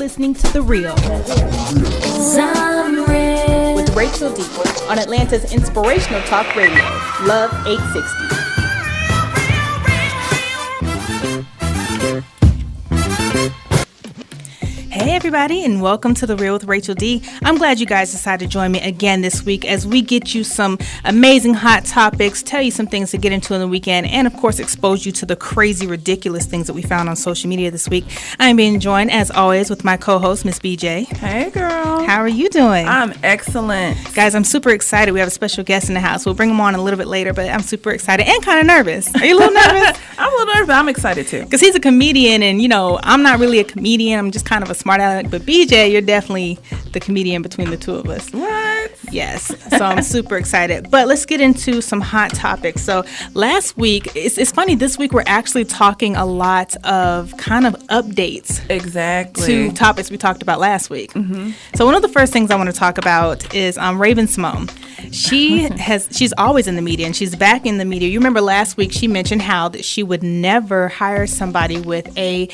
listening to The Real with Rachel D on Atlanta's inspirational talk radio, Love 860. Hey everybody, and welcome to The Real with Rachel D. I'm glad you guys decided to join me again this week as we get you some amazing hot topics, tell you some things to get into in the weekend, and of course expose you to the crazy, ridiculous things that we found on social media this week. I'm being joined, as always, with my co-host, Miss BJ. Hey girl. How are you doing? I'm excellent. Guys, I'm super excited. We have a special guest in the house. We'll bring him on a little bit later, but I'm super excited and kind of nervous. Are you a little nervous? I'm a little nervous, but I'm excited too. Because he's a comedian, and I'm not really a comedian. I'm just kind of a smart aleck. But BJ, you're definitely the comedian between the two of us. What? Yes. So I'm super excited. But let's get into some hot topics. So last week, it's funny, this week we're actually talking a lot of kind of updates. Exactly. To topics we talked about last week. Mm-hmm. So one of the first things I want to talk about is Raven-Symoné. She's always in the media, and she's back in the media. You remember last week she mentioned how that she would never hire somebody with a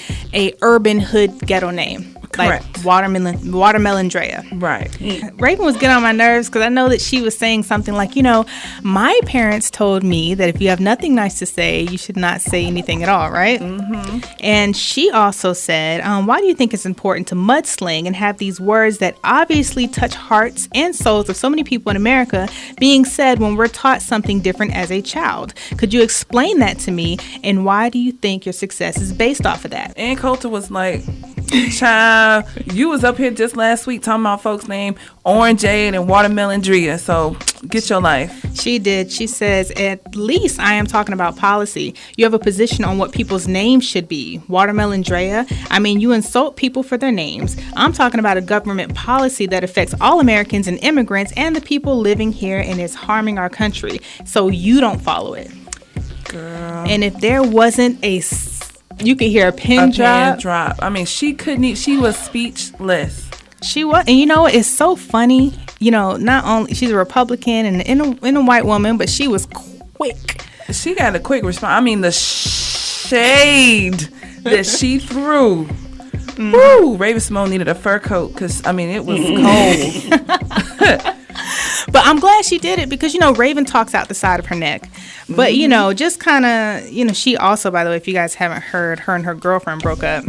urban hood ghetto name. Correct. Like Watermelon Drea. Right. Raven was getting on my nerves because I know that she was saying something like, my parents told me that if you have nothing nice to say, you should not say anything at all, right? Mm-hmm. And she also said, why do you think it's important to mudsling and have these words that obviously touch hearts and souls of so many people in America being said when we're taught something different as a child? Could you explain that to me? And why do you think your success is based off of that? And Coulter was like, child, you was up here just last week talking about folks named Orange Jade and Watermelon Drea, so get your life. She did. She says, at least I am talking about policy. You have a position on what people's names should be. Watermelon Drea, you insult people for their names. I'm talking about a government policy that affects all Americans and immigrants and the people living here and is harming our country. So you don't follow it. Girl. And if there wasn't you could hear a pin drop. She couldn't. She was speechless. She was, and it's so funny. Not only she's a Republican and a white woman, but she was quick. She got a quick response. The shade that she threw. Mm-hmm. Woo! Raven-Symoné needed a fur coat because it was cold. But I'm glad she did it because, Raven talks out the side of her neck. But, just kind of, she also, by the way, if you guys haven't heard, her and her girlfriend broke up.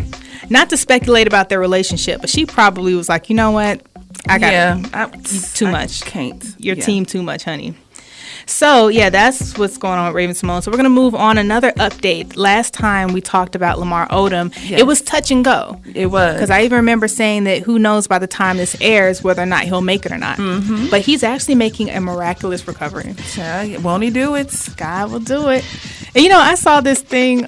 Not to speculate about their relationship, but she probably was like, you know what? I got too much. Your team too much, honey. So, that's what's going on with Raven-Symoné. So, we're going to move on. Another update. Last time we talked about Lamar Odom, It was touch and go. It was. Because I even remember saying that who knows by the time this airs whether or not he'll make it or not. Mm-hmm. But he's actually making a miraculous recovery. Won't he do it? God will do it. And, I saw this thing.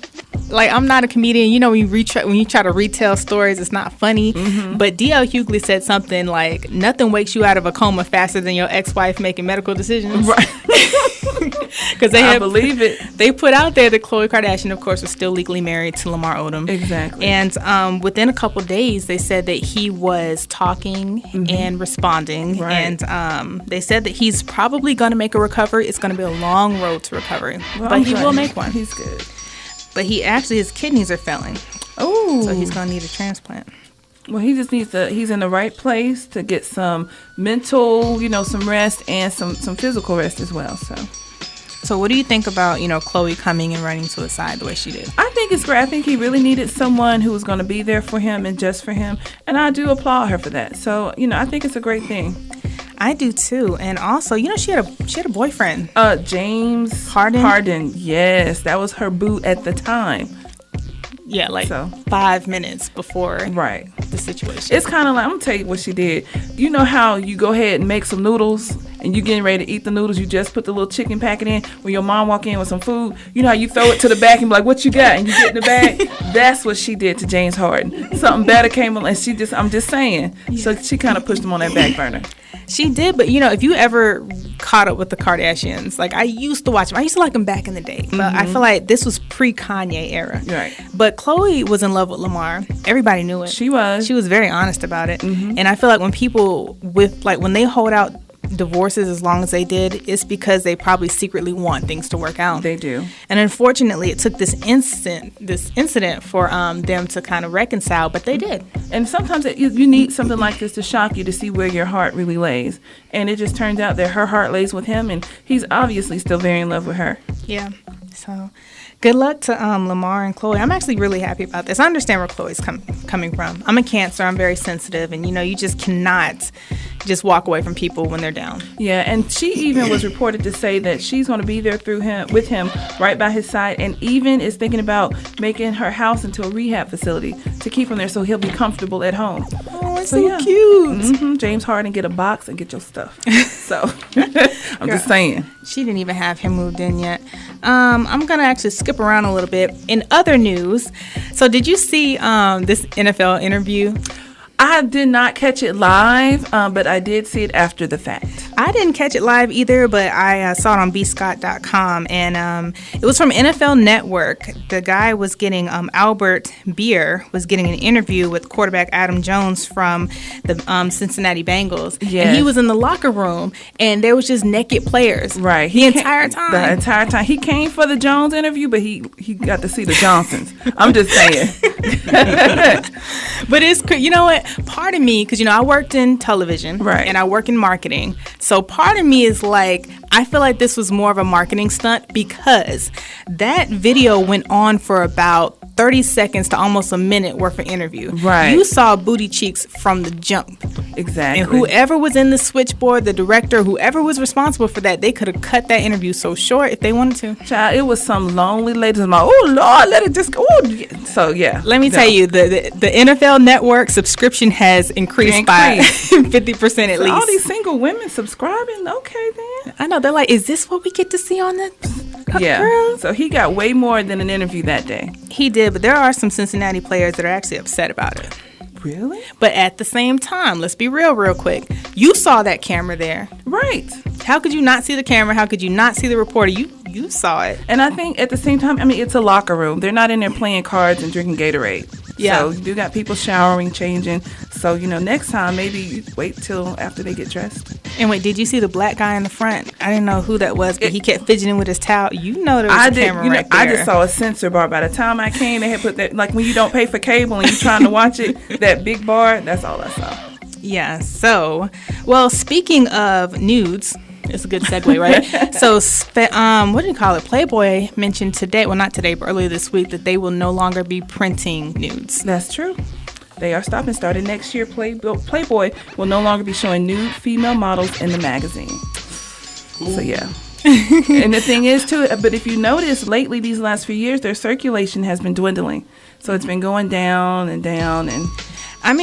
Like, I'm not a comedian. When you try to retell stories, it's not funny. Mm-hmm. But D.L. Hughley said something like, nothing wakes you out of a coma faster than your ex-wife making medical decisions. Right. Because I believe it. They put out there that Khloe Kardashian, of course, was still legally married to Lamar Odom. Exactly. And within a couple days, they said that he was talking and responding. Right. And they said that he's probably going to make a recovery. It's going to be a long road to recovery. Well, but he will make one. He's good. But his kidneys are failing. Oh. So he's going to need a transplant. Well, he just needs he's in the right place to get some mental, some rest and some physical rest as well. So what do you think about, Khloe coming and running to his side the way she did? I think it's great. I think he really needed someone who was going to be there for him and just for him. And I do applaud her for that. So, I think it's a great thing. I do too. And also, she had a boyfriend. James Harden. Harden. Yes, that was her boo at the time. Yeah, 5 minutes before the situation. It's kind of like, I'm going to tell you what she did. You know how you go ahead and make some noodles and you getting ready to eat the noodles, you just put the little chicken packet in. When your mom walk in with some food, you know how you throw it to the back and be like, what you got? And you get in the bag. That's what she did to James Harden. Something better came along and I'm just saying. Yeah. So she kind of pushed him on that back burner. She did, but if you ever caught up with the Kardashians, like I used to watch them. I used to like them back in the day, but I feel like this was pre-Kanye era. Right. But Khloe was in love with Lamar. Everybody knew it. She was. She was very honest about it. Mm-hmm. And I feel like when people when they hold out divorces as long as they did, it's because they probably secretly want things to work out. They do. And unfortunately, it took this incident for them to kind of reconcile, but they did. And sometimes you need something like this to shock you, to see where your heart really lays. And it just turns out that her heart lays with him, and he's obviously still very in love with her. Yeah. So good luck to Lamar and Chloe. I'm actually really happy about this. I understand where Chloe's coming from. I'm a Cancer. I'm very sensitive. And, you just cannot just walk away from people when they're down. Yeah, and she even was reported to say that she's going to be there with him, right by his side, and even is thinking about making her house into a rehab facility to keep him there so he'll be comfortable at home. Oh, it's so cute. Mm-hmm. James Harden, get a box and get your stuff. So, I'm just saying. She didn't even have him moved in yet. I'm going to actually skip around a little bit. In other news, so did you see this NFL interview? I did not catch it live, but I did see it after the fact. I didn't catch it live either, but I saw it on bscott.com, and it was from NFL Network. The guy was getting, Albert Beer was getting an interview with quarterback Adam Jones from the Cincinnati Bengals. Yes. And he was in the locker room, and there was just naked players. Right. The entire time. The entire time. He came for the Jones interview, but he got to see the Johnsons. I'm just saying. But it's, you know what? Part of me, because, I worked in television, right, and I work in marketing. So part of me is like, I feel like this was more of a marketing stunt because that video went on for about 30 seconds to almost a minute worth of interview. Right. You saw booty cheeks from the jump. Exactly. And whoever was in the switchboard, the director, whoever was responsible for that, they could have cut that interview so short if they wanted to. Child, it was some lonely ladies. I'm like, oh, Lord, let it just go. Ooh. So, yeah. Let me tell you, the NFL Network subscription has increased by 50% at least. All these single women subscribing? Okay, then. I know. They're like, is this what we get to see on the girl? So he got way more than an interview that day. He did, but there are some Cincinnati players that are actually upset about it. Really? But at the same time, let's be real quick. You saw that camera there. Right. How could you not see the camera? How could you not see the reporter? You saw it. And I think at the same time, it's a locker room. They're not in there playing cards and drinking Gatorade. Yeah. So you got people showering, changing. So, next time, maybe wait till after they get dressed. And wait, did you see the black guy in the front? I didn't know who that was, but he kept fidgeting with his towel. There was a camera right there. I just saw a sensor bar. By the time I came, they had put that, like when you don't pay for cable and you're trying to watch it, that big bar, that's all I saw. Yeah, so, well, speaking of nudes, it's a good segue, right? So, what do you call it? Playboy mentioned today, well, not today, but earlier this week, that they will no longer be printing nudes. That's true. They are stopping. Starting next year, Playboy will no longer be showing nude female models in the magazine. Ooh. So, yeah. And the thing is, too, but if you notice, lately, these last few years, their circulation has been dwindling. So it's been going down and down and...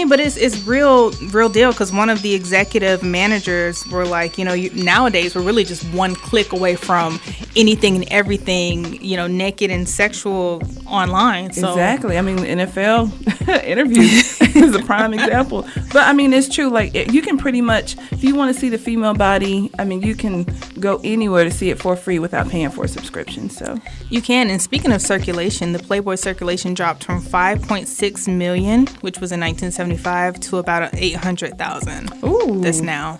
but it's real deal, because one of the executive managers were like, nowadays we're really just one click away from anything and everything, naked and sexual online. So. Exactly. NFL interviews is a prime example. But it's true. Like you can pretty much, if you want to see the female body, you can go anywhere to see it for free without paying for a subscription. So you can. And speaking of circulation, the Playboy circulation dropped from 5.6 million, which was in 1975, to about 800,000. Ooh. This now.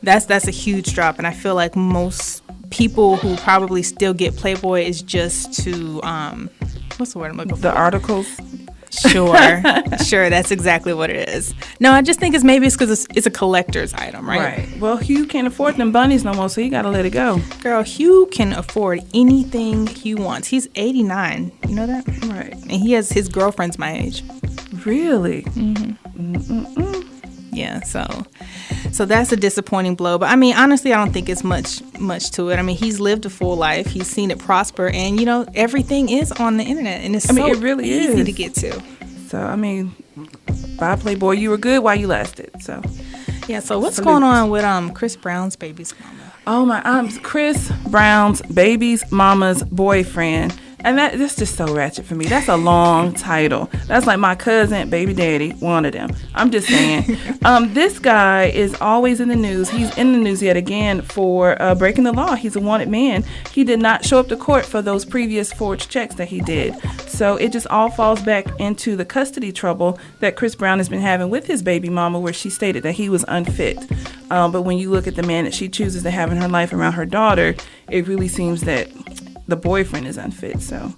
That's a huge drop, and I feel like most people who probably still get Playboy is just to what's the word I'm looking for? The articles. Sure, that's exactly what it is. No, I just think it's because it's a collector's item, right? Right. Well, Hugh can't afford them bunnies no more, so you got to let it go. Girl, Hugh can afford anything he wants. He's 89. You know that? Right. And his girlfriend's my age. Really? Mm-hmm. Mm-mm. Yeah, so that's a disappointing blow. But honestly, I don't think it's much to it. He's lived a full life. He's seen it prosper, and everything is on the internet, and it's it really easy is to get to. So bye Playboy, you were good while you lasted. So yeah. So what's going on with Chris Brown's baby's mama? Oh my, Chris Brown's baby's mama's boyfriend. And that's just so ratchet for me. That's a long title. That's like my cousin, baby daddy, one of them. I'm just saying. This guy is always in the news. He's in the news yet again for breaking the law. He's a wanted man. He did not show up to court for those previous forged checks that he did. So it just all falls back into the custody trouble that Chris Brown has been having with his baby mama, where she stated that he was unfit. But when you look at the man that she chooses to have in her life around her daughter, it really seems that the boyfriend is unfit. So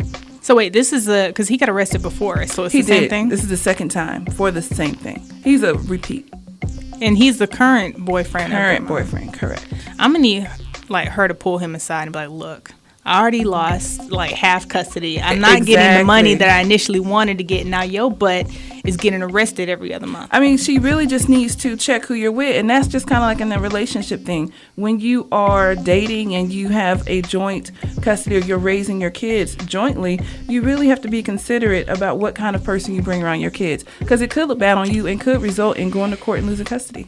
wait, this is because he got arrested before, so it's the same thing? This is the second time for the same thing. He's a repeat. And he's the current boyfriend. Current boyfriend, correct. I'm going to need her to pull him aside and be like, look, I already lost half custody. I'm not getting the money that I initially wanted to get. Now your butt is getting arrested every other month. I mean, she really just needs to check who you're with. And that's just kind of like in the relationship thing. When you are dating and you have a joint custody or you're raising your kids jointly, you really have to be considerate about what kind of person you bring around your kids. Because it could look bad on you and could result in going to court and losing custody.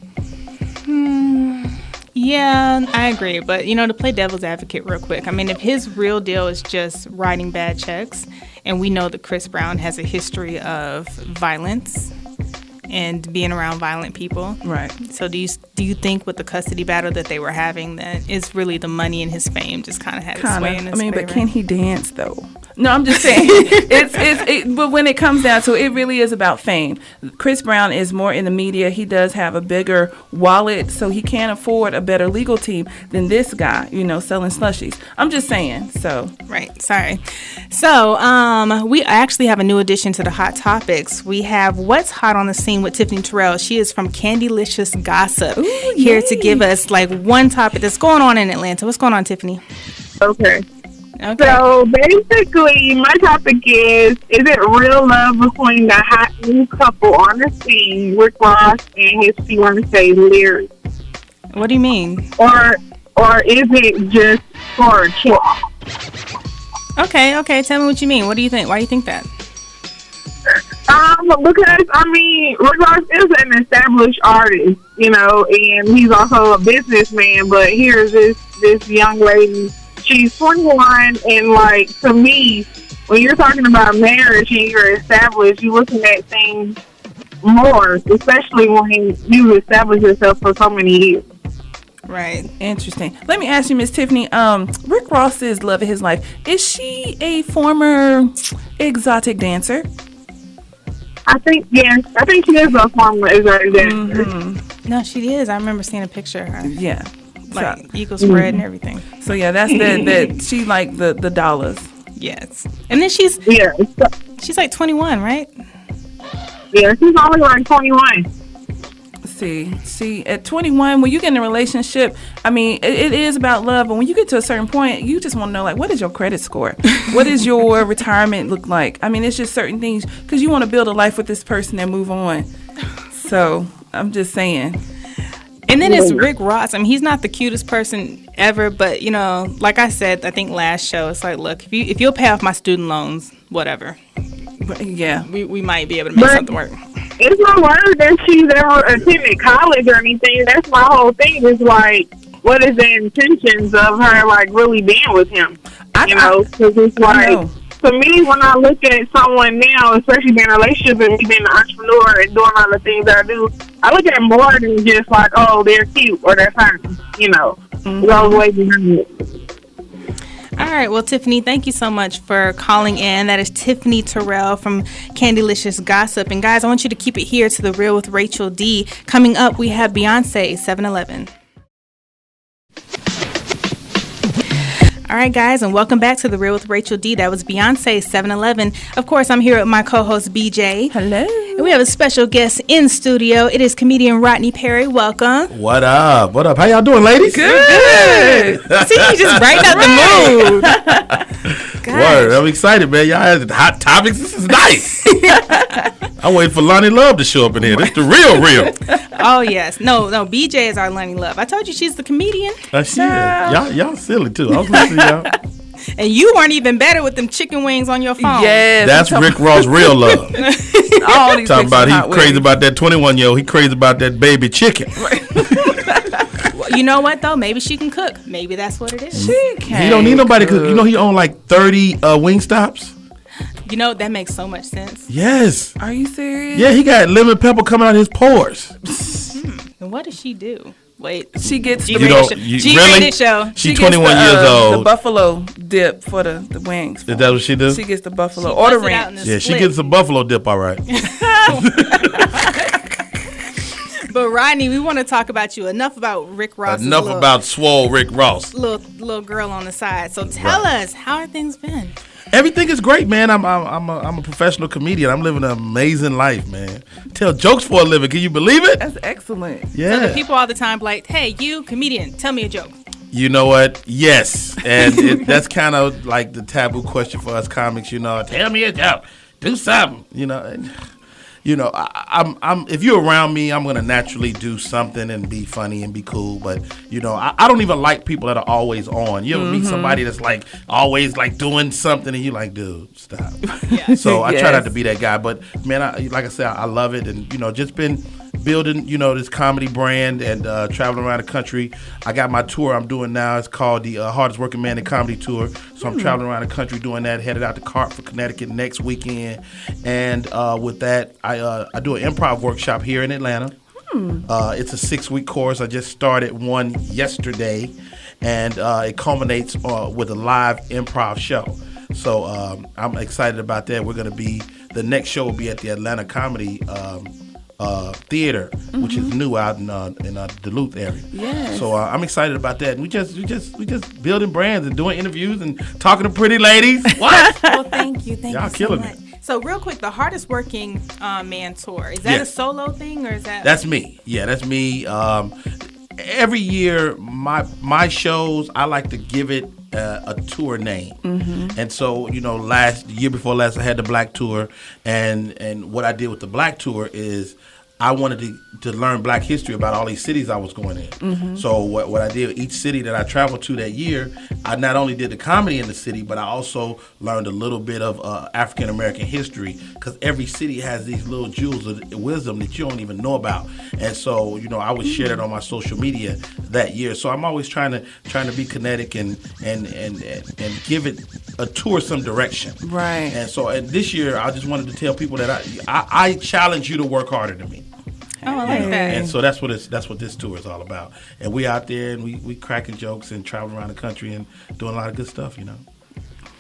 Yeah, I agree. But, to play devil's advocate real quick, I mean, if his real deal is just writing bad checks, and we know that Chris Brown has a history of violence and being around violent people. Right. So do you think with the custody battle that they were having that it's really the money and his fame just kind of had its sway in his favor? But can he dance, though? No, I'm just saying. But when it comes down to it, it really is about fame. Chris Brown is more in the media. He does have a bigger wallet, so he can afford a better legal team than this guy, selling slushies. I'm just saying. So right. Sorry. So we actually have a new addition to the Hot Topics. We have What's Hot on the Scene with Tiffany Terrell. She is from Candylicious Gossip. Ooh, here to give us one topic that's going on in Atlanta. What's going on, Tiffany? Okay. So basically, my topic is it real love between the hot new couple on the scene, Rick Ross and his fiancée Lyric? What do you mean? Or is it just for a show? Okay. Tell me what you mean. What do you think? Why do you think that? Because Rick Ross is an established artist, and he's also a businessman. But here's this young lady. She's 21, and to me, when you're talking about marriage and you're established, you're looking at things more, especially when you establish yourself for so many years. Right. Interesting. Let me ask you, Miss Tiffany, Rick Ross's love of his life, is she a former exotic dancer? I think she is a former exotic dancer. Mm-hmm. No, she is. I remember seeing a picture of her. Yeah. Eagle spread and everything. So yeah, that's that she the dollars. Yes. And then she's 21, right? Yeah, she's only 21. See, at 21, when you get in a relationship, it is about love. But when you get to a certain point, you just want to know, what is your credit score? What does your retirement look like? It's just certain things because you want to build a life with this person and move on. So I'm just saying. And then it's Rick Ross. He's not the cutest person ever, but like I said, I think last show, it's look, if you'll pay off my student loans, whatever. Yeah, we might be able to make something work. It's no word that she's ever attended college or anything. That's my whole thing. Is what is the intentions of her really being with him? Because it's to me, when I look at someone now, especially being in a relationship and me being an entrepreneur and doing all the things that I do, I look at it more than just they're cute or they're fine. It's all the way behind it. All right. Well, Tiffany, thank you so much for calling in. That is Tiffany Terrell from Candylicious Gossip. And guys, I want you to keep it here to The Real with Rachel D. Coming up, we have Beyonce, 7-Eleven. All right, guys, and welcome back to The Real with Rachel D. That was Beyonce, 7-Eleven. Of course, I'm here with my co-host, BJ. Hello. And we have a special guest in studio. It is comedian Rodney Perry. Welcome. What up? How y'all doing, ladies? Good. See, you just brighten up the mood. Word, I'm excited, man. Y'all had hot topics. This is nice. I'm waiting for Lonnie Love to show up in here. This the real. Oh, yes. No, BJ is our Lonnie Love. I told you she's the comedian. She is. Y'all silly, too. I was listening to y'all. And you weren't even better with them chicken wings on your phone. Yes. That's Rick Ross' real love. All these talking about he crazy about that 21-year-old. He crazy about that baby chicken. Well, you know what, though? Maybe she can cook. Maybe that's what it is. She can. He don't need nobody to cook. He own 30 Wingstops. That makes so much sense. Yes. Are you serious? Yeah, he got lemon pepper coming out of his pores. And what does she do? Wait, she gets really? Show. She's 21 years old. The buffalo dip for the wings. Is that what she does? She gets the buffalo or the ranch. Yeah, she gets the buffalo dip, all right. But Rodney, we want to talk about you. Enough about Rick Ross. Enough about swole Rick Ross. Little girl on the side. So tell us, how are things been? Everything is great, man. I'm a professional comedian. I'm living an amazing life, man. Tell jokes for a living. Can you believe it? That's excellent. Yeah. So the people all the time like, hey, you comedian, tell me a joke. You know what? Yes, and that's kind of like the taboo question for us comics. You know, tell me a joke, do something. I'm if you're around me, I'm gonna naturally do something and be funny and be cool. But I don't even like people that are always on. You ever meet somebody that's like always like doing something and you like, dude, stop. Yeah. So I try not to be that guy. But man, like I said, I love it, and just been building this comedy brand and traveling around the country. I got my tour I'm doing now. It's called the Hardest Working Man in Comedy Tour. So I'm traveling around the country doing that, headed out to Hartford, Connecticut next weekend. And with that, I do an improv workshop here in Atlanta. It's a 6-week course. I just started one yesterday, and it culminates with a live improv show. So I'm excited about that. The next show will be at the Atlanta Comedy Theater, which is new out in Duluth area. Yes. So I'm excited about that. And we just building brands and doing interviews and talking to pretty ladies. What? Well, thank you. Thank Y'all you so killing much. it. So real quick, the Hardest Working Man tour, is that a solo thing or is that? That's me. Yeah, that's me. Every year, my shows, I like to give it a tour name. And so, year before last, I had the Black Tour, and what I did with the Black Tour is I wanted to learn Black history about all these cities I was going in. So what I did, each city that I traveled to that year, I not only did the comedy in the city, but I also learned a little bit of African American history, because every city has these little jewels of wisdom that you don't even know about. And so, I would share that on my social media that year. So I'm always trying to be kinetic and give it a tour some direction. Right. And so this year, I just wanted to tell people that I challenge you to work harder than me. Oh, I like that. And so that's what this tour is all about. And we out there and we cracking jokes and traveling around the country and doing a lot of good stuff,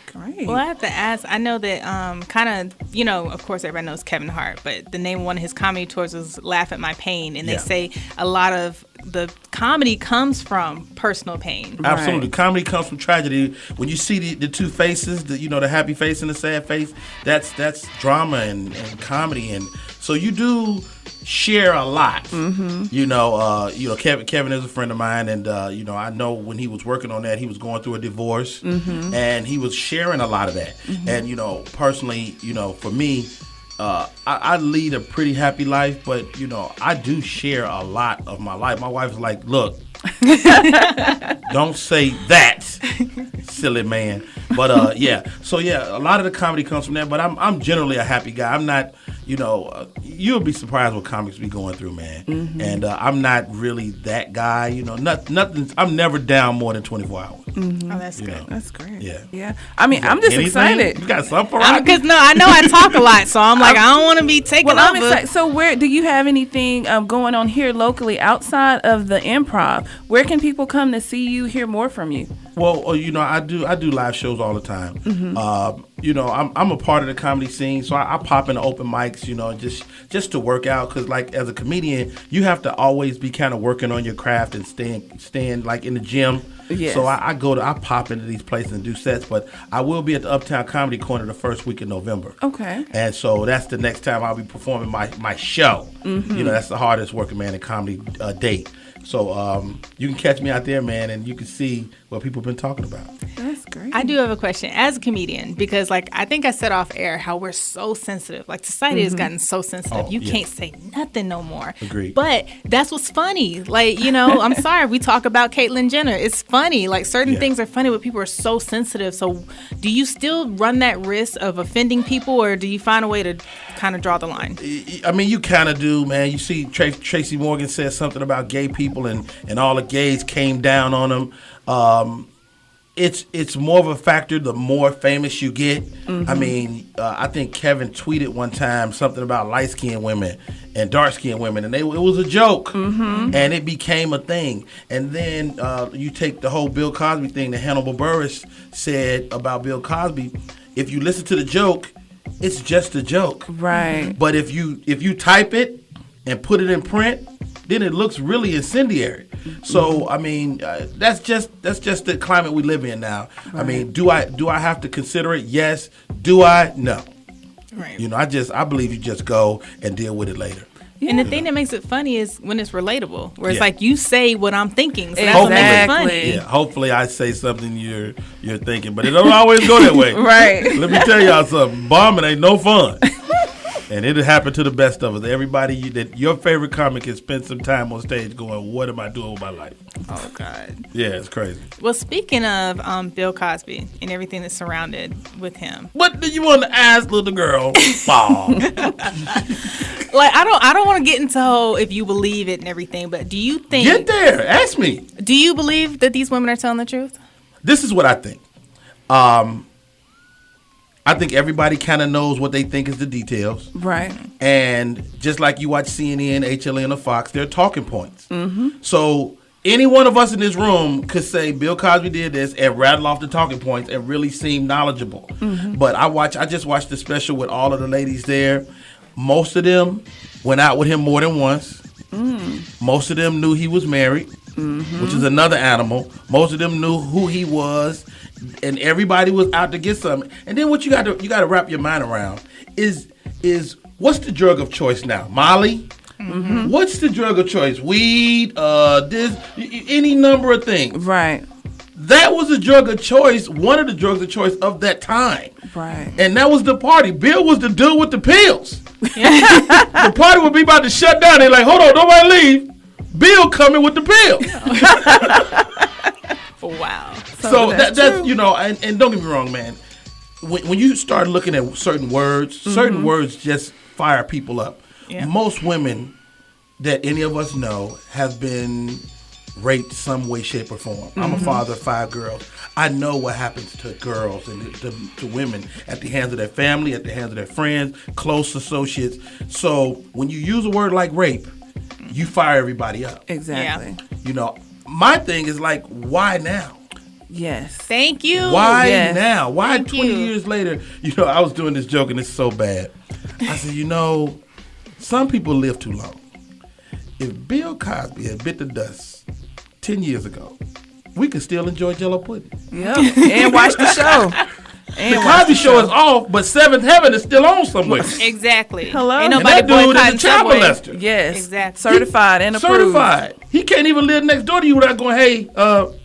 Great. Well, I have to ask, I know that of course everybody knows Kevin Hart, but the name of one of his comedy tours was Laugh at My Pain, and they say a lot of the comedy comes from personal pain. Absolutely. Right. Comedy comes from tragedy. When you see the two faces, the happy face and the sad face, that's drama and comedy. And so you do share a lot. Kevin is a friend of mine, and I know when he was working on that, he was going through a divorce, and he was sharing a lot of that. And personally, for me, I lead a pretty happy life, but I do share a lot of my life. My wife's like, look, don't say that, silly man. But so a lot of the comedy comes from that. But I'm generally a happy guy. I'm not, you'll be surprised what comics be going through, man. And I'm not really that guy. Nothing. I'm never down more than 24 hours. Oh, that's good. That's great. Yeah. I mean, I'm just Anything? excited. You got something for Rodney? Because I know I talk a lot, so I'm like, I don't want to be taken Well, I'm over. excited. So, where do you have anything going on here locally outside of the improv? Where can people come to see you, hear more from you? Well, I do live shows all the time. I'm a part of the comedy scene, so I pop into open mics, just to work out, because like as a comedian, you have to always be kind of working on your craft and staying like in the gym. Yes. So I pop into these places and do sets, but I will be at the Uptown Comedy Corner the first week of November. Okay. And so that's the next time I'll be performing my show. That's the Hardest Working Man in Comedy date. So you can catch me out there, man, and you can see what people have been talking about. That's great. I do have a question as a comedian, because I think I said off air how we're so sensitive. Like society has gotten so sensitive. You can't say nothing no more. Agreed. But that's what's funny. Like, I'm sorry, we talk about Caitlyn Jenner. It's funny. Like certain things are funny, but people are so sensitive. So do you still run that risk of offending people, or do you find a way to kind of draw the line? I mean, you kind of do, man. You see Tracy Morgan said something about gay people and all the gays came down on them. It's more of a factor the more famous you get. I mean, I think Kevin tweeted one time something about light-skinned women and dark-skinned women, and it was a joke, and it became a thing. And then you take the whole Bill Cosby thing that Hannibal Buress said about Bill Cosby. If you listen to the joke, it's just a joke. Right. But if you type it and put it in print, then it looks really incendiary. So I mean, that's just the climate we live in now. Right. I mean, do I have to consider it? Yes. Do I? No. Right. You know, I believe you just go and deal with it later. Yeah. And the thing that makes it funny is when it's relatable, where it's like you say what I'm thinking. So that's what makes it funny. Yeah, hopefully I say something you're thinking, but it don't always go that way. Right. Let me tell y'all something. Bombing ain't no fun. And it'll happen to the best of us. Everybody, your favorite comic can spend some time on stage going, what am I doing with my life? Oh, God. Yeah, it's crazy. Well, speaking of Bill Cosby and everything that's surrounded with him. What do you want to ask, little girl? Like, I don't want to get into if you believe it and everything, but do you think... Get there. Ask me. Do you believe that these women are telling the truth? This is what I think. I think everybody kind of knows what they think is the details. Right. And just like you watch CNN, HLN, or Fox, they're talking points. Mm-hmm. So any one of us in this room could say Bill Cosby did this and rattle off the talking points and really seem knowledgeable. Mm-hmm. But I just watched the special with all of the ladies there. Most of them went out with him more than once. Most of them knew he was married, which is another animal. Most of them knew who he was. And everybody was out to get something. And then what you got to wrap your mind around is what's the drug of choice now? Molly? Mm-hmm. What's the drug of choice? Weed, any number of things. Right. That was a drug of choice, one of the drugs of choice of that time. Right. And that was the party. Bill was the dude with the pills. The party would be about to shut down. They're like, hold on, nobody leave. Bill coming with the pills. Wow. So that's you know, and don't get me wrong, man. When you start looking at certain words just fire people up. Yeah. Most women that any of us know have been raped some way, shape, or form. I'm a father of 5 girls. I know what happens to girls and to women at the hands of their family, at the hands of their friends, close associates. So when you use a word like rape, you fire everybody up. Exactly. Yeah. You know, my thing is like, why now? Yes. Thank you. Why Yes. now? Why Thank 20 you. years later? You know, I was doing this joke and it's so bad. I said, you know, some people live too long. If Bill Cosby had bit the dust 10 years ago, we could still enjoy Jell-O pudding. Yep. And watch the show. The Cosby Show is off, but Seventh Heaven is still on somewhere. Exactly. Hello? Ain't And nobody that dude is boycotting a child Subway. molester. Yes. Exactly. Certified and approved. Certified. He can't even live next door to you without going, hey,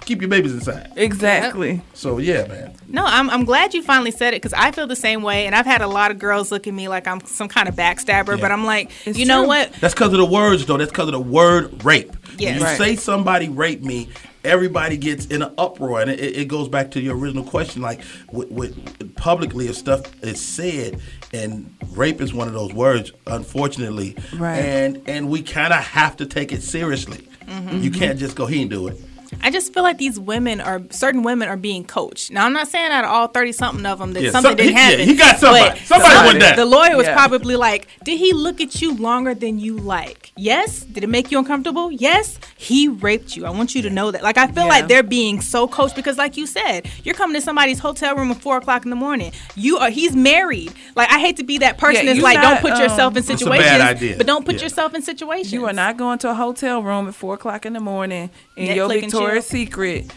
keep your babies inside. Exactly. So, yeah, man. No, I'm glad you finally said it because I feel the same way. And I've had a lot of girls look at me like I'm some kind of backstabber. Yeah. But I'm like, It's you know true. what? That's because of the words, though. That's because of the word rape. Yes. When you Right. say somebody raped me, everybody gets in an uproar. And it goes back to your original question, like, with publicly if stuff is said, and rape is one of those words, unfortunately. Right. And we kind of have to take it seriously. You can't just go, he didn't do it. I just feel like certain women are being coached. Now, I'm not saying out of all 30-something of them that Yeah, something didn't happen. he got somebody. but Somebody went down. The lawyer was Yeah. probably like, did he look at you longer than you like? Yes. Did it make you uncomfortable? Yes. He raped you. I want you to know that. Like, I feel Yeah. like they're being so coached because, like you said, you're coming to somebody's hotel room at 4 o'clock in the morning. He's married. Like, I hate to be that person Yeah, that's you like, not, don't put yourself in It's a situations. bad idea. But don't put Yeah. yourself in situations. You are not going to a hotel room at 4 o'clock in the morning in Netflix your and Victoria's chill. Secret,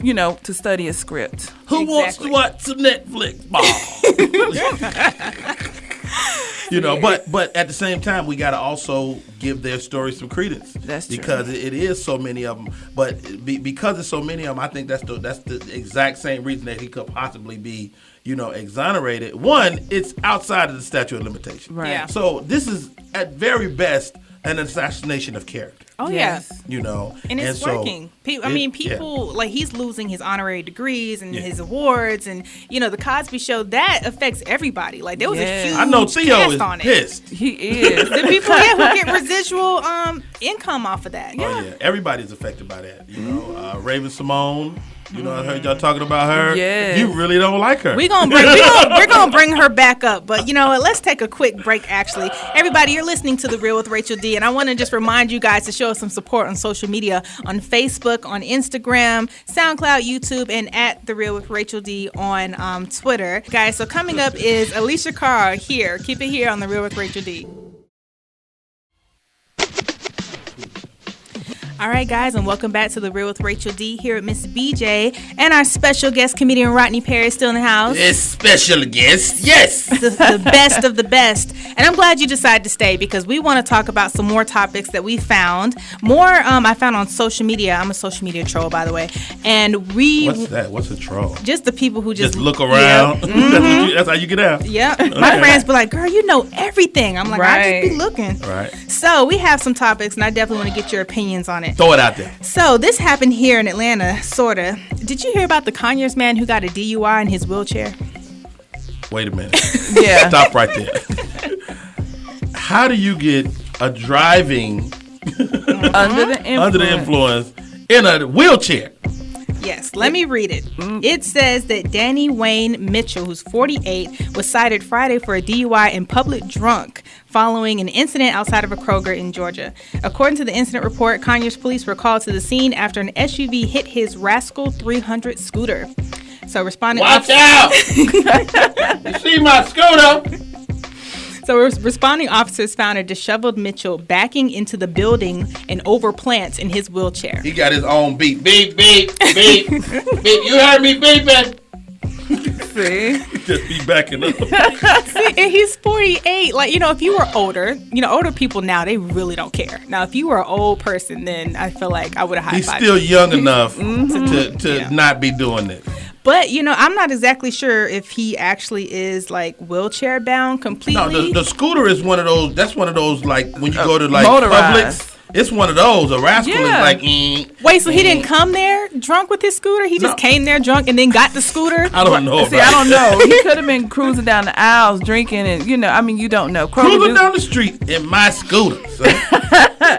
you know, to study a script. Who wants to watch some Netflix ball? You know, but at the same time, we got to also give their stories some credence. That's true. Because it is so many of them. But because there's so many of them, I think that's the exact same reason that he could possibly be, you know, exonerated. One, it's outside of the statute of limitation. Right. Yeah. So this is at very best an assassination of character. Oh, Yes. yeah. You know, And it's so working. yeah. People, like, he's losing his honorary degrees and Yeah. his awards. And, you know, the Cosby Show, that affects everybody. Like, there was Yeah. a huge I know Theo cast is on it. pissed. He is. The people, who get residual income off of that. Oh yeah, everybody's affected by that. You know, Raven-Symoné. You know, I heard y'all talking about her. Yes. You really don't like her. We're gonna bring her back up, but you know what? Let's take a quick break. Actually, everybody, you're listening to The Real with Rachel D, and I want to just remind you guys to show us some support on social media, on Facebook, on Instagram, SoundCloud, YouTube, and at The Real with Rachel D on Twitter, guys. So coming up is Alicia Carr here. Keep it here on The Real with Rachel D. All right, guys, and welcome back to The Real with Rachel D here with Miss BJ. And our special guest, comedian Rodney Perry, is still in the house. Yes, special guest, yes. The best of the best. And I'm glad you decided to stay because we want to talk about some more topics that we found. I found on social media. I'm a social media troll, by the way. And What's that? What's a troll? Just the people who just look around. Yeah. Mm-hmm. That's how you get out. Yeah. Okay. My friends be like, girl, you know everything. I'm like, I just be looking. Right. So we have some topics, and I definitely want to get your opinions on it. Throw it out there. So this happened here in Atlanta, sort of. Did you hear about the Conyers man who got a DUI in his wheelchair? Wait a minute. Yeah. Stop right there. How do you get a driving under the influence in a wheelchair? Yes, let me read it. It says that Danny Wayne Mitchell, who's 48, was cited Friday for a DUI in public drunk following an incident outside of a Kroger in Georgia. According to the incident report, Conyers police were called to the scene after an SUV hit his Rascal 300 scooter. So responding... Watch out! You see my scooter? So responding officers found a disheveled Mitchell backing into the building and over plants in his wheelchair. He got his own beep, beep, beep, beep, beep. You heard me beeping. See? Just be backing up. See, and he's 48. Like, if you were older, older people now, they really don't care. Now, if you were an old person, then I feel like I would have high-fived. He's still young enough to not be doing this. But, I'm not exactly sure if he actually is, like, wheelchair bound completely. No, the scooter is one of those, that's one of those, like, when you go to, like, motorized. Publix. It's one of those. A Rascal is like, Wait, so he didn't come there drunk with his scooter? He just came there drunk and then got the scooter? I don't know. See, I don't know. He could have been cruising down the aisles drinking and, you don't know. Cruising down the street in my scooter.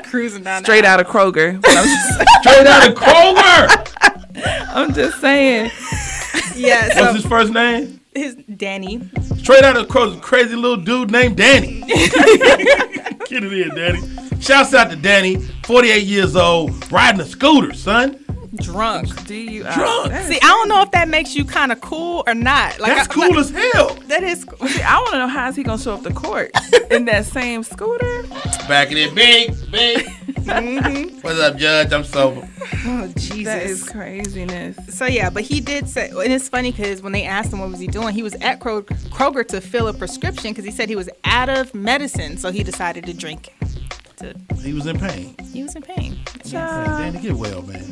Cruising down straight out of Kroger. Straight out of Kroger. I'm just saying. Yeah. So what's his first name? His Danny. Straight out of Kroger. Crazy little dude named Danny. Get it in, Danny. Shouts out to Danny, 48 years old, riding a scooter, son. Drunk. DUI. Drunk. See, I don't know if that makes you kind of cool or not. Like, that's cool as hell. That is cool. See, I want to know how is he going to show up to court in that same scooter? Backing it big. Mm-hmm. What's up, Judge? I'm sober. Oh, Jesus. That is craziness. So, yeah, but he did say, and it's funny because when they asked him what was he doing, he was at Kroger to fill a prescription because he said he was out of medicine, so he decided to drink. He was in pain. Danny, get well, man.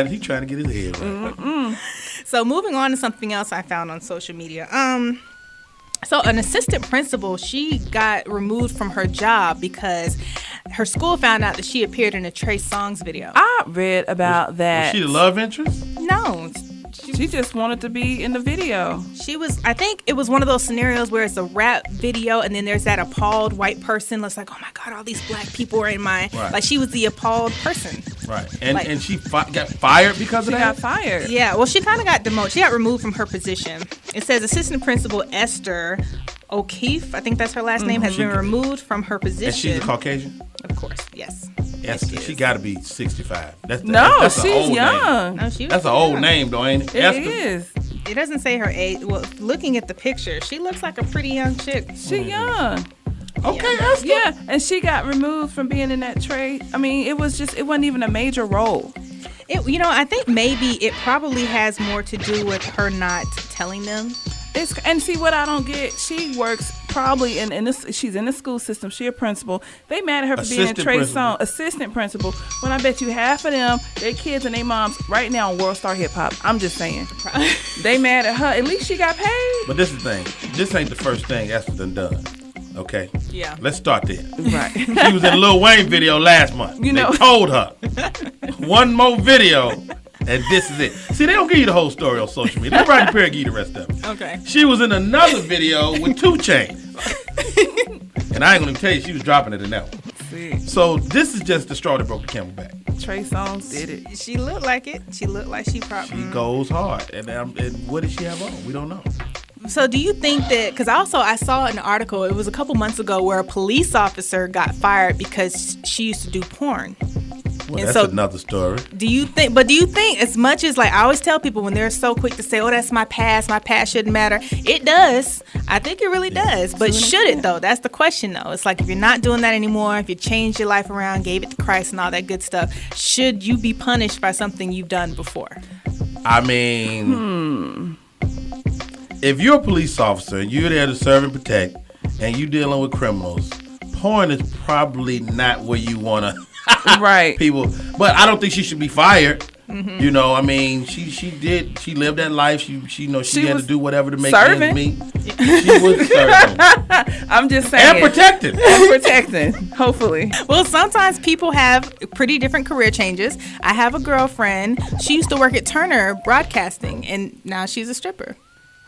He trying to get his head right. So moving on to something else I found on social media. So an assistant principal, she got removed from her job because her school found out that she appeared in a Trey Songz video. I read about that. Was she the love interest? No. She just wanted to be in the video. I think it was one of those scenarios where it's a rap video and then there's that appalled white person that's like, oh my God, all these black people are in my... Right. Like, she was the appalled person. Right. And she got fired because of that? She got fired. Yeah, well, she kind of got demoted. She got removed from her position. It says assistant principal Esther O'Keefe, I think that's her last name, has been removed from her position. And she's a Caucasian? Of course, yes. Esther, she got to be 65. That's she's young. No, she was that's an old name, though, ain't it? It Esther? is. It doesn't say her age. Well, looking at the picture, she looks like a pretty young chick. She young. Okay, Esther. Yeah, and she got removed from being in that trade. I mean, it wasn't even a major role. I think maybe it probably has more to do with her not telling them. And see what I don't get. She works probably in this. She's in the school system. She a principal. They mad at her for being in Trey Songz, assistant principal. When I bet you half of them, their kids and their moms right now on World Star Hip Hop. I'm just saying. They mad at her. At least she got paid. But this is the thing. This ain't the first thing Esther done. Okay. Yeah. Let's start there. Right. She was in a Lil Wayne video last month. They told her one more video. And this is it. See, they don't give you the whole story on social media. Let Rodney Perry give you the rest of it. Okay. She was in another video with 2 Chainz. And I ain't going to tell you, she was dropping it in that one. See. So this is just the straw that broke the camel back. Trey Songz did it. She looked like it. She looked like she probably... She goes hard. And what did she have on? We don't know. So do you think that... Because I saw an article, it was a couple months ago, where a police officer got fired because she used to do porn. Well, and that's so, another story. do you think as much as, like, I always tell people when they're so quick to say, oh, that's my past shouldn't matter. It does. I think it really does. But should it, though? That's the question, though. It's like, if you're not doing that anymore, if you changed your life around, gave it to Christ and all that good stuff, should you be punished by something you've done before? I mean, if you're a police officer and you're there to serve and protect and you're dealing with criminals, porn is probably not where you want to right people. But I don't think she should be fired. You know, I mean, she lived that life. She had to do whatever to make ends meet. She was serving. I'm just saying. And protecting. Hopefully. Well, sometimes people have pretty different career changes. I have a girlfriend. She used to work at Turner Broadcasting, and now she's a stripper.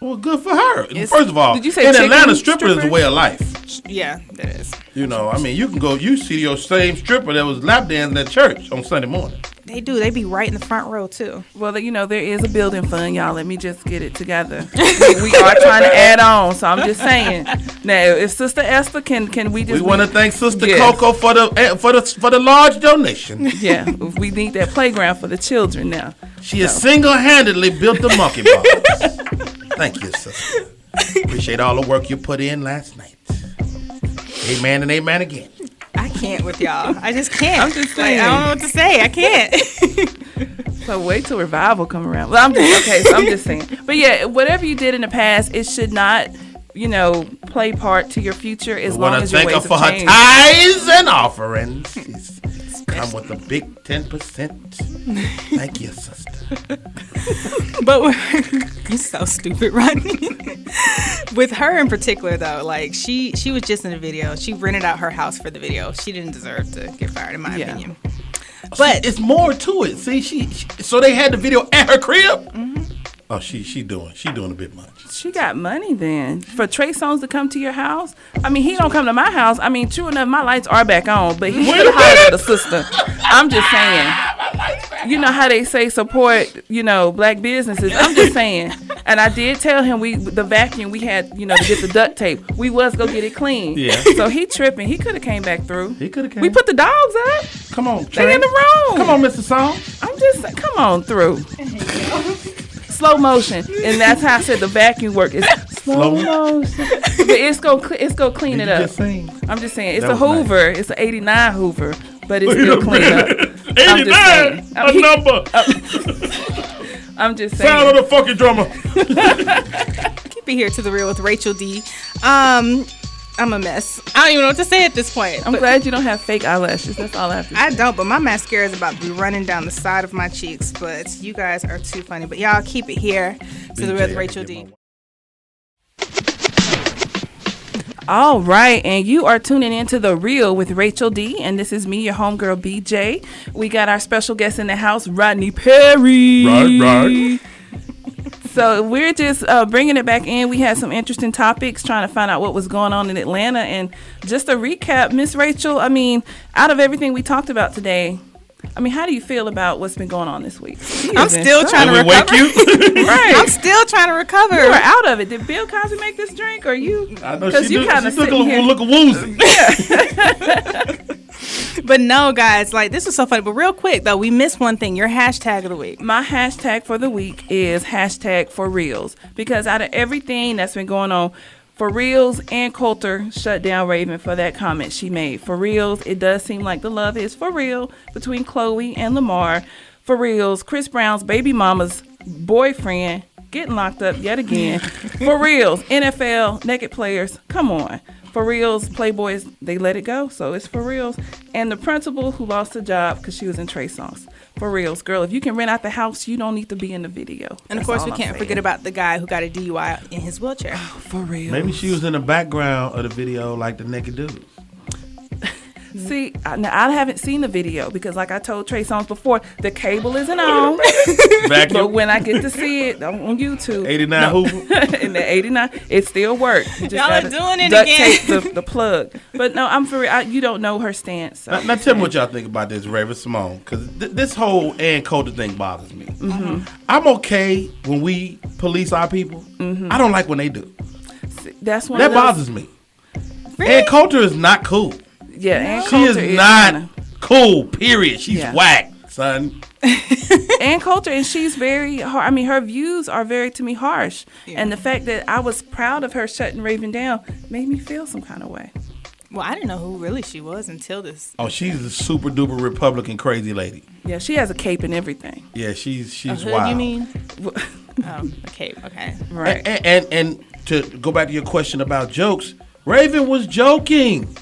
Well, good for her. First of all, did you say in Atlanta, stripper is a way of life. Yeah, that is. You know, I mean, you see your same stripper that was lap dancing at church on Sunday morning. They do. They be right in the front row, too. Well, there is a building fund, y'all. Let me just get it together. we are trying to add on, so I'm just saying. Now, if Sister Esther can we just... We want to thank Sister Coco for the large donation. Yeah, we need that playground for the children now. She has single-handedly built the monkey bars. Thank you, sister. Appreciate all the work you put in last night. Amen and amen again. I can't with y'all. I just can't. I'm just saying. I don't know what to say. I can't. So wait till revival come around. Well, I'm just saying. But yeah, whatever you did in the past, it should not, play part to your future as long as your ways have changed. I want to thank her for her tithes and offerings. She's come with a big 10%. Thank you, sister. But you're so stupid, Rodney. With her in particular, though, like she was just in a video. She rented out her house for the video. She didn't deserve to get fired, in my opinion. But it's more to it. See, she so they had the video at her crib. Mm-hmm. Oh, she doing a bit much. She got money then for Trey Songz to come to your house. I mean, he don't come to my house. I mean, true enough, my lights are back on, but he should have hired a sister. I'm just saying. You know how they say support, black businesses. I'm just saying. And I did tell him the vacuum we had, to get the duct tape. We was go get it clean. Yeah. So he tripping. He could have came back through. He could have came. We put the dogs up. Come on, Trey. They in the room. Come on, Mr. Song. I'm just saying, come on through. Slow motion, and that's how I said the vacuum work is slow motion. But it's go clean it up. I'm just saying it's a Hoover. Nice. It's an 89 Hoover, but it's still clean up. 89, a number. I'm just saying. Sound of the fucking drummer. Keep it here to the real with Rachel D. I'm a mess. I don't even know what to say at this point. I'm glad you don't have fake eyelashes. That's all I have to say. I don't, but my mascara is about to be running down the side of my cheeks. But you guys are too funny. But y'all keep it here to the real with Rachel D. All right, and you are tuning into The Real with Rachel D, and this is me, your homegirl, BJ. We got our special guest in the house, Rodney Perry. Right. So we're just bringing it back in. We had some interesting topics, trying to find out what was going on in Atlanta. And just to recap, Miss Rachel, I mean, out of everything we talked about today, I mean, how do you feel about what's been going on this week? I'm still trying to recover. Right. I'm still trying to recover. You were out of it. Did Bill Cosby make this drink or you? I know she look woozy. Yeah. But no, guys, like, this is so funny. But real quick, though, we missed one thing. Your hashtag of the week. My hashtag for the week is hashtag for reals. Because out of everything that's been going on, For Reals and Coulter shut down Raven for that comment she made. For Reals, it does seem like the love is for real between Chloe and Lamar. For Reals, Chris Brown's baby mama's boyfriend getting locked up yet again. For Reals, NFL naked players, come on. For Reals, Playboys, they let it go, so it's For Reals. And the principal who lost her job because she was in Trey Songz. For Reals, girl, if you can rent out the house, you don't need to be in the video. And of course, we can't forget about the guy who got a DUI in his wheelchair. Oh, For Reals. Maybe she was in the background of the video like the naked dudes. See, I haven't seen the video because, like I told Trey Songz before, the cable isn't on. But when I get to see it on YouTube, 89 Hoover, in the 89, it still works. You just y'all are doing it duct again. tape the plug. But no, I'm for real. You don't know her stance. So. Now tell me what y'all think about this, Raven-Symoné, because this whole Ann Coulter thing bothers me. Mm-hmm. I'm okay when we police our people. Mm-hmm. I don't like when they do. See, that's that bothers me. Really? Ann Coulter is not cool. Yeah, Ann she Coulter is not cool. Period. She's whack, son. And culture, and she's very hard. I mean, her views are very, to me, harsh. Yeah. And the fact that I was proud of her shutting Raven down made me feel some kind of way. Well, I didn't know who really she was until this. Oh, she's a super duper Republican crazy lady. Yeah, she has a cape and everything. Yeah, she's a hood, wild. You mean? A cape. Okay. Right. And to go back to your question about jokes, Raven was joking.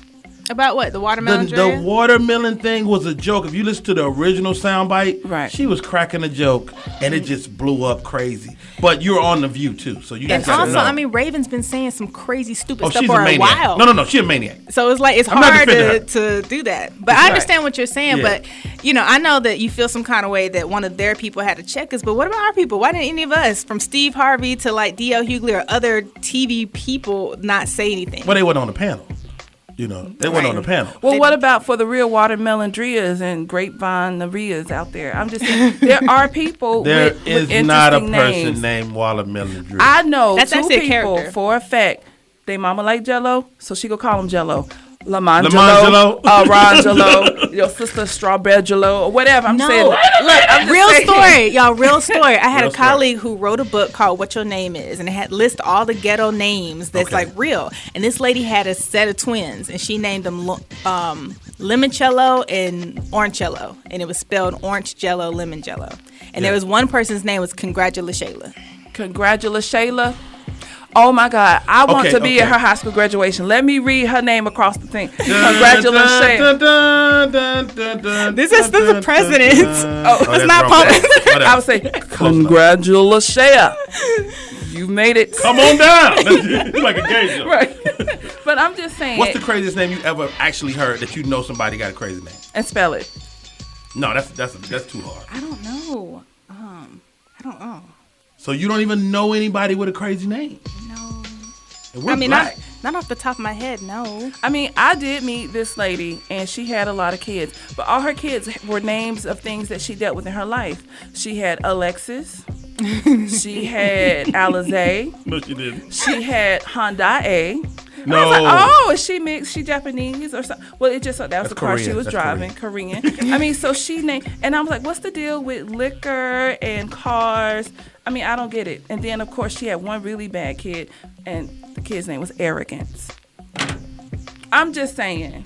About what? The watermelon The watermelon thing was a joke. If you listen to the original soundbite, right, she was cracking a joke, and it just blew up crazy. But you're on The View, too, so you and got to know. I mean, Raven's been saying some crazy, stupid stuff she's for a while. No, she's a maniac. So it's like, it's hard to do that. But I understand what you're saying, but, you know, I know that you feel some kind of way that one of their people had to check us, but what about our people? Why didn't any of us, from Steve Harvey to, like, D.L. Hughley or other TV people, not say anything? Well, they weren't on the panel. You know, they weren't on the panel. Well, what about for the real watermelon Drias and grapevine Narias out there? I'm just saying, there are people there with is interesting not a person names. named Watermelon Dria. I know that's two people for a fact. They mama like Jello, so she go call them Jello. Lamangelo, Rangelo, your sister Strawberry Jello, or whatever. I'm saying, look, I'm just real saying. story, y'all. Real story. I had Real a colleague who wrote a book called "What Your Name Is," and it had list all the ghetto names that's like real. And this lady had a set of twins, and she named them Limoncello and Orangello, and it was spelled Orange Jello, Lemon Jello. And there was one person's name was Congratulashayla. Congratulashayla. Oh my God! I want to be at her high school graduation. Let me read her name across the thing. Congratulations! This is the president. It's not public. I would say congratulations. You made it. Come on down. You're like a gay joke. Right. But I'm just saying. What's the craziest name you ever actually heard that you know somebody got a crazy name? And spell it. No, that's too hard. I don't know. I don't know. So you don't even know anybody with a crazy name? No. I mean, not off the top of my head, no. I mean, I did meet this lady, and she had a lot of kids. But all her kids were names of things that she dealt with in her life. She had Alexis. She had Alizé. No, she didn't. She had Hyundai. No. I was like, oh, is she mixed? She Japanese or something? Well, it just that was the car she was driving, Korean. I mean, so she named, and I was like, what's the deal with liquor and cars? I mean, I don't get it. And then, of course, she had one really bad kid, and the kid's name was Arrogance. I'm just saying.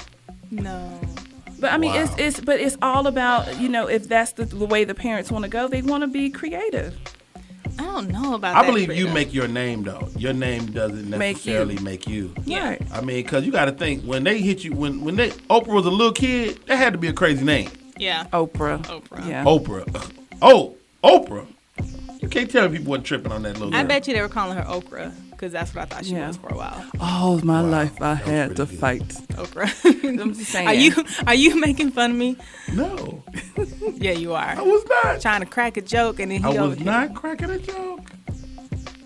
No. But I mean, it's all about, you know, if that's the way the parents want to go, they want to be creative. I don't know about that. I believe you make your name, though. Your name doesn't necessarily make you. Yeah. Right. I mean, because you got to think, when they hit you, when Oprah was a little kid, that had to be a crazy name. Yeah. Oprah. Yeah. Oprah. Oh, Oprah. You can't tell me people weren't tripping on that little girl. I bet you they were calling her Oprah, because that's what I thought she was for a while. All my life I had to fight. Oprah. I'm just saying. Are you making fun of me? No. Yeah, you are. I was not. Trying to crack a joke, and then I was not cracking a joke.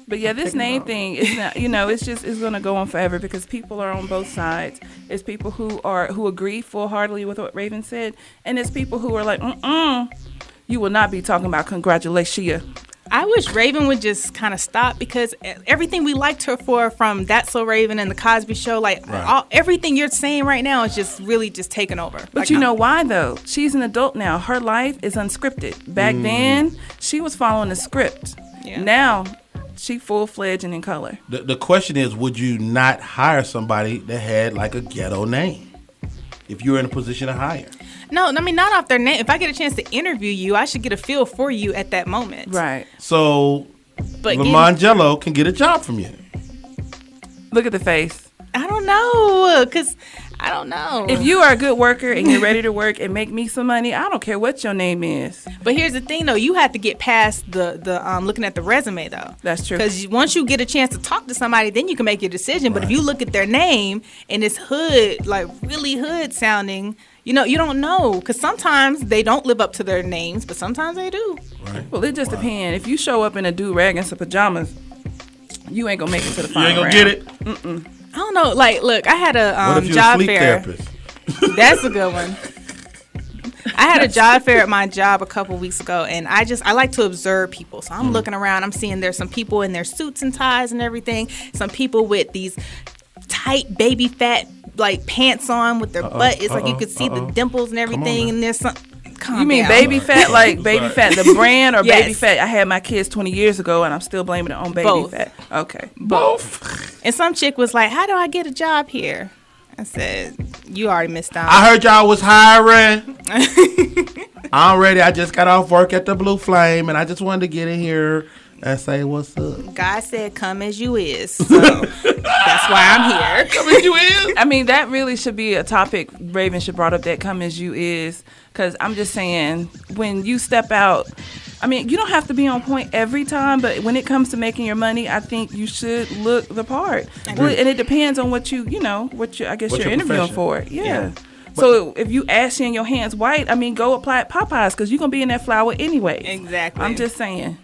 But yeah, this name thing is not, you know, it's gonna go on forever because people are on both sides. It's people who agree full-heartedly with what Raven said, and it's people who are like, you will not be talking about congratulations. I wish Raven would just kind of stop, because everything we liked her for, from That's So Raven and The Cosby Show, like everything you're saying right now is just really just taking over. But like, you know why, though? She's an adult now. Her life is unscripted. Back then, she was following a script. Yeah. Now, she full-fledged and in color. The question is, would you not hire somebody that had like a ghetto name if you were in a position to hire? No, I mean, not off their name. If I get a chance to interview you, I should get a feel for you at that moment. Right. So, Lamangelo can get a job from you. Look at the face. I don't know, because I don't know. If you are a good worker and you're ready to work and make me some money, I don't care what your name is. But here's the thing, though. You have to get past the looking at the resume, though. That's true. Because once you get a chance to talk to somebody, then you can make your decision. But if you look at their name and it's hood, like really hood sounding, you know, you don't know. Because sometimes they don't live up to their names, but sometimes they do. Right. Well, it just depends. If you show up in a do-rag and some pajamas, you ain't going to make it to the final round. You ain't going to get it? I don't know. Like, look, I had a what if you're job a sleep fair. Therapist? That's a good one. I had a job fair at my job a couple weeks ago, and I like to observe people. So I'm looking around. I'm seeing there's some people in their suits and ties and everything. Some people with these tight baby fat like pants on with their butt. It's like you could see the dimples and everything, and there's some. You mean baby fat, like baby fat, the brand, or Yes. baby fat? I had my kids 20 years ago, and I'm still blaming it on baby Both. fat. Okay, Both. And some chick was like, "How do I get a job here?" I said, "You already missed out." I heard y'all was hiring. I'm ready. I just got off work at the Blue Flame, and I just wanted to get in here and say what's up. God said, "Come as you is." So that's why I'm here. Come as you is. I mean, that really should be a topic Raven should brought up, that come as you is, because I'm just saying, when you step out, I mean, you don't have to be on point every time, but when it comes to making your money, I think you should look the part. Well, and it depends on what I guess you're interviewing profession. for. Yeah. So if you ashy and your hands white, I mean, go apply at Popeyes, because you're going to be in that flour anyway. Exactly. I'm just saying.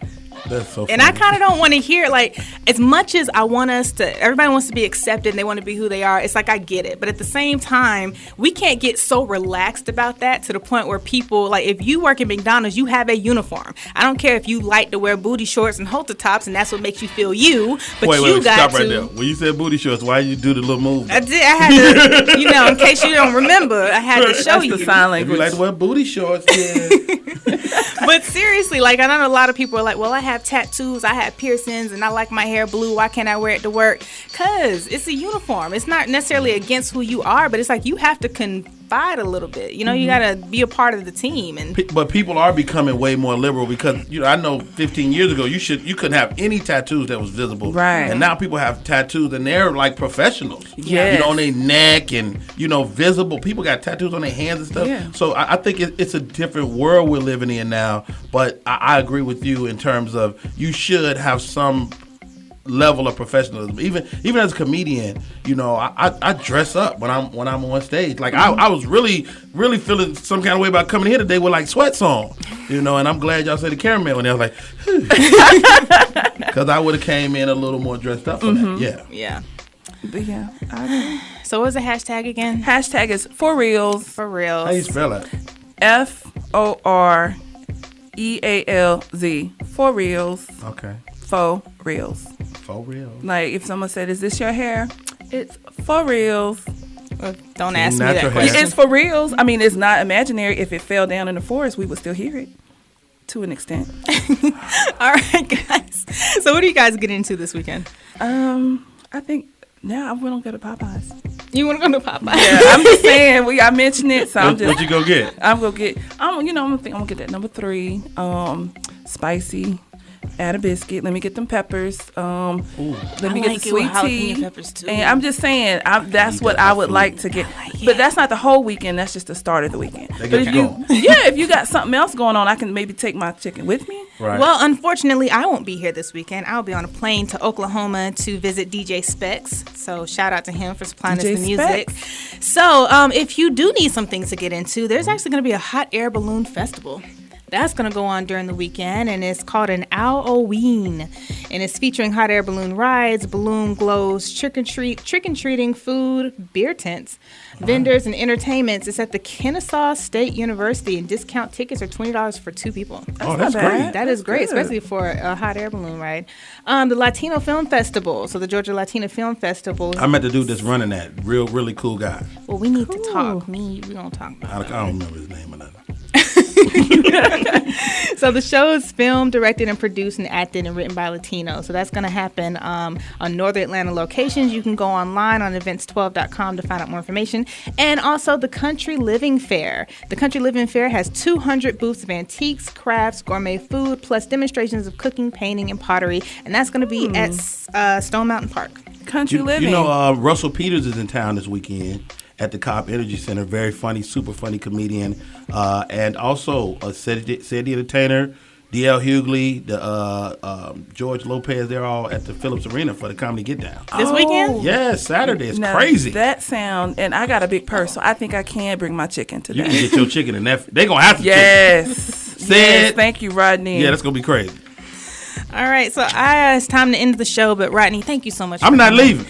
That's so funny. And I kind of don't want to hear, like, as much as I want us to, everybody wants to be accepted and they want to be who they are. It's like, I get it. But at the same time, we can't get so relaxed about that to the point where people, like, if you work at McDonald's, you have a uniform. I don't care if you like to wear booty shorts and halter tops and that's what makes you feel you. But wait, got stop right there. When you said booty shorts, why you do the little move? I did. I had to, in case you don't remember, I had to show That's you. the sign If you language. like to wear booty shorts, yeah. But seriously, like, I know a lot of people are like, well, I have tattoos, I have piercings, and I like my hair blue. Why can't I wear it to work? Because it's a uniform. It's not necessarily against who you are, but it's like you have to confide a little bit. You got to be a part of the team. But people are becoming way more liberal because, I know 15 years ago you couldn't have any tattoos that was visible. Right. And now people have tattoos and they're like professionals. Yes. On their neck and, visible. People got tattoos on their hands and stuff. Yeah. So I think it's a different world we're living in now. But I agree with you in terms of you should have some level of professionalism. Even as a comedian, I dress up when I'm on stage. Like I was really really feeling some kind of way about coming here today with like sweats on, and I'm glad y'all said the cameraman when they was like, because I would have came in a little more dressed up for that. Yeah. But yeah, I know. So what was the hashtag again? Hashtag is for reals. For real. How you spell it? FOREALZ. For reals. Okay. For reals. For real. Like if someone said, "Is this your hair?" It's for reals. Don't ask me Natural that hair. question. It's for reals. I mean, it's not imaginary. If it fell down in the forest, we would still hear it to an extent. All right, guys. So what do you guys get into this weekend? I think now I'm gonna go to Popeyes. You want to go to Popeyes? Yeah, I'm just saying. I mentioned it, so I'm just. What you go get? I'm gonna get. I'm gonna get that number 3. Spicy. Add a biscuit. Let me get them peppers. Let me get the sweet tea. Peppers too. And I'm just saying, that's what I would like to get. But that's not the whole weekend. That's just the start of the weekend. They But get if you you, going. if you got something else going on, I can maybe take my chicken with me. Right. Well, unfortunately, I won't be here this weekend. I'll be on a plane to Oklahoma to visit DJ Specs. So shout out to him for supplying us DJ the music. So if you do need some things to get into, there's actually going to be a hot air balloon festival. That's going to go on during the weekend, and it's called an Halloween, and it's featuring hot air balloon rides, balloon glows, trick-and-treating food, beer tents, vendors, and entertainments. It's at the Kennesaw State University, and discount tickets are $20 for 2 people. That's not great. bad. That is great, good. especially for a hot air balloon ride. The Latino Film Festival, so the Georgia Latino Film Festival. I met the dude that's running that. Really cool guy. Well, we need to talk. We don't talk about I don't remember his name or nothing. So the show is filmed, directed, and produced and acted and written by Latinos. So that's going to happen on Northern Atlanta locations. You can go online on events12.com to find out more information. And also the Country Living Fair. The Country Living Fair has 200 booths of antiques, crafts, gourmet food, plus demonstrations of cooking, painting, and pottery. And that's going to be at Stone Mountain Park. Country living. Russell Peters is in town this weekend at the Cobb Energy Center. Very funny, super funny comedian. And also Sadie Entertainer, D.L. Hughley, George Lopez. They're all at the Phillips Arena for the Comedy Get Down. This weekend? Yes, Saturday. It's Now, crazy. That sound, and I got a big purse, so I think I can bring my chicken to You that. can get your chicken, and they're going to have to Yes. Said- Thank you, Rodney. Yeah, that's going to be crazy. All right, so it's time to end the show. But Rodney, thank you so much. I'm not leaving.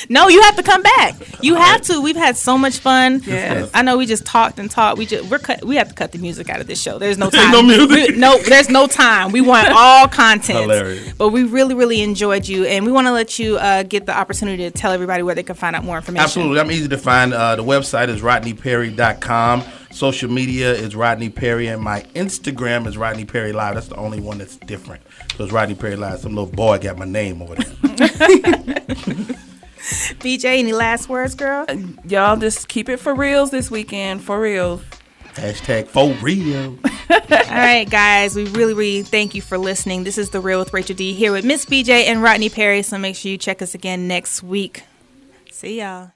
No, you have to come back. You have to. We've had so much fun. Yes. I know we just talked and talked. We have to cut the music out of this show. There's no time. Ain't no music. There's no time. We want all content. Hilarious. But we really, really enjoyed you, and we want to let you get the opportunity to tell everybody where they can find out more information. Absolutely. I'm easy to find. The website is rodneyperry.com. Social media is Rodney Perry, and my Instagram is Rodney Perry Live. That's the only one that's different. So it's Rodney Perry Live. Some little boy got my name over there. BJ, any last words, girl? Y'all just keep it for reals this weekend. For real. Hashtag for real. All right, guys. We really, really thank you for listening. This is The Real with Rachel D here with Miss BJ and Rodney Perry. So make sure you check us again next week. See y'all.